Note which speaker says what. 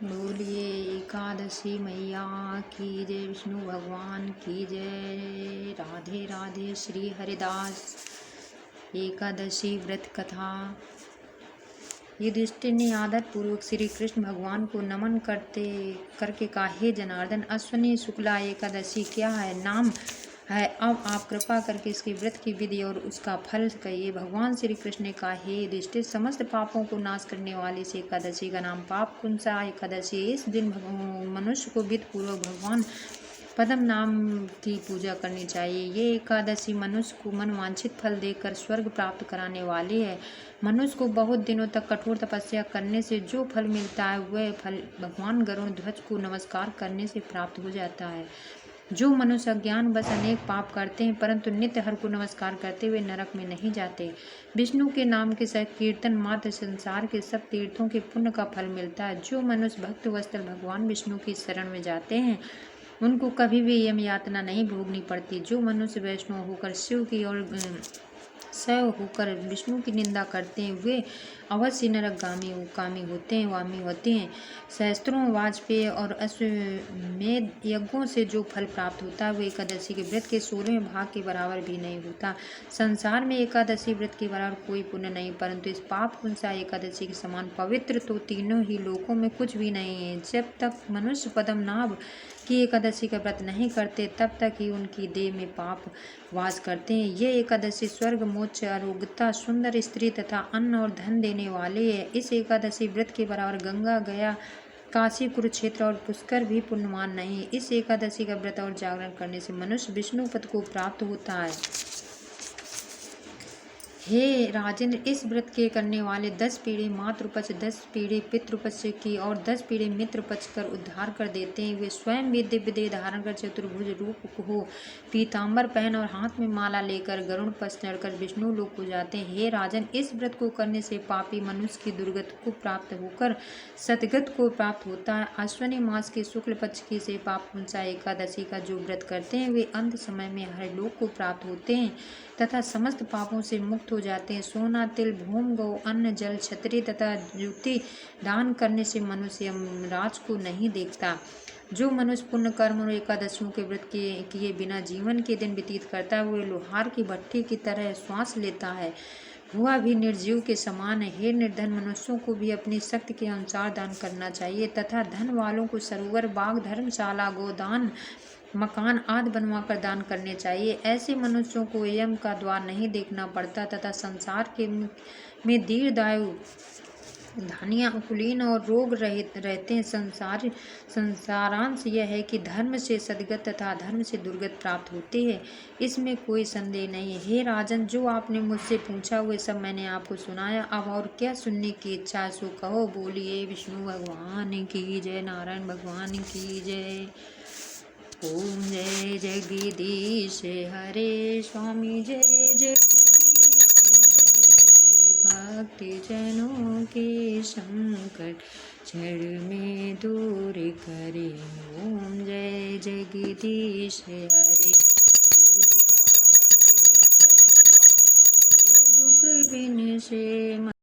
Speaker 1: बोलिए एकादशी मैया की जय, विष्णु भगवान की जय। राधे राधे। श्री हरिदास एकादशी व्रत कथा। युधिष्ठिर ने आदर पूर्वक श्री कृष्ण भगवान को नमन करके कहा, हे जनार्दन, अश्विनी शुक्ला एकादशी क्या है, नाम है। अब आप कृपा करके इसके व्रत की विधि और उसका फल कहिए। भगवान श्री कृष्ण ने कहा, हे युधिष्ठिर, समस्त पापों को नाश करने वाली इस एकादशी का नाम पाप कुंसा एकादशी। इस दिन मनुष्य को विधि पूर्वक भगवान पद्म नाम की पूजा करनी चाहिए। ये एकादशी मनुष्य को मनवांछित फल देकर स्वर्ग प्राप्त कराने वाली है। मनुष्य को बहुत दिनों तक कठोर तपस्या करने से जो फल मिलता है वह फल भगवान गरुड़ ध्वज को नमस्कार करने से प्राप्त हो जाता है। जो मनुष्य अज्ञान बस अनेक पाप करते हैं परंतु नित्य हर को नमस्कार करते हुए नरक में नहीं जाते। विष्णु के नाम के कीर्तन मात्र संसार के सब तीर्थों के पुण्य का फल मिलता है। जो मनुष्य भक्त वत्सल भगवान विष्णु की शरण में जाते हैं उनको कभी भी यम यातना नहीं भोगनी पड़ती। जो मनुष्य वैष्णव होकर शिव की ओर सैव होकर विष्णु की निंदा करते हैं वे अवश्य नरकगामी होते हैं। सहस्त्रों वाजपेयी और अश्वमेध यज्ञों से जो फल प्राप्त होता है वो एकादशी के व्रत के 16वें भाग के बराबर भी नहीं होता। संसार में एकादशी व्रत के बराबर कोई पुण्य नहीं, परंतु इस पाप कुंसा एकादशी के समान पवित्र तो तीनों ही लोकों में कुछ भी नहीं है। जब तक मनुष्य पद्मनाभ की एकादशी का व्रत नहीं करते तब तक ही उनकी देह में पाप वास करते हैं। ये एकादशी स्वर्ग, मोक्ष, आरोग्यता, सुंदर स्त्री तथा अन्न और धन देने वाली है। इस एकादशी व्रत के बराबर गंगा, गया, काशी, कुरुक्षेत्र और पुष्कर भी पुण्यवान नहीं। इस एकादशी का व्रत और जागरण करने से मनुष्य विष्णु पद को प्राप्त होता है। हे राजेंद्र, इस व्रत के करने वाले 10 पीढ़ी मातृपक्ष, 10 पीढ़ी पितृपक्ष की और 10 पीढ़ी मित्र पक्ष कर उद्धार कर देते हैं। वे स्वयं भी दिव्य देह धारण कर चतुर्भुज रूप हो, पीताम्बर पहन और हाथ में माला लेकर गरुड़ पर चढ़कर विष्णु लोक को जाते हैं। हे राजन, इस व्रत को करने से पापी मनुष्य की दुर्गति को प्राप्त होकर सतगत को प्राप्त होता है। अश्विनी मास के शुक्ल पक्ष की से पाप कुंसा एकादशी का जो व्रत करते हैं वे अंत समय में हर लोक को प्राप्त होते हैं तथा समस्त पापों से मुक्त हो जाते हैं। सोना, तिल, भूम, गौ, अन्न, जल, छतरी तथा जूती दान करने से मनुष्य यमराज को नहीं देखता। जो मनुष्य पुण्य कर्म और एकादशियों के व्रत किए बिना जीवन के दिन व्यतीत करता है वह लोहार की भट्ठी की तरह श्वास लेता है, हुआ भी निर्जीव के समान है। हे निर्धन, मनुष्यों को भी अपनी शक्ति के अनुसार दान करना चाहिए तथा धन वालों को सरोवर, बाग, धर्मशाला, गोदान, मकान आदि बनवाकर दान करने चाहिए। ऐसे मनुष्यों को यम का द्वार नहीं देखना पड़ता तथा संसार में दीर्घायु, धानियाँ, कुलीन और रोग रहित रहते हैं। संसारांश यह है कि धर्म से सदगत तथा धर्म से दुर्गत प्राप्त होती है, इसमें कोई संदेह नहीं है। हे राजन, जो आपने मुझसे पूछा हुए सब मैंने आपको सुनाया। अब और क्या सुनने की इच्छा सो कहो। बोलिए विष्णु भगवान की जय, नारायण भगवान की जय। ओम जय जगदीश हरे, स्वामी जय जगदीश हरे। भक्ति जनों के संकट क्षण में दूर करे। ओम जय जगदीश हरे। तो जाके फल पावे दुख बिन से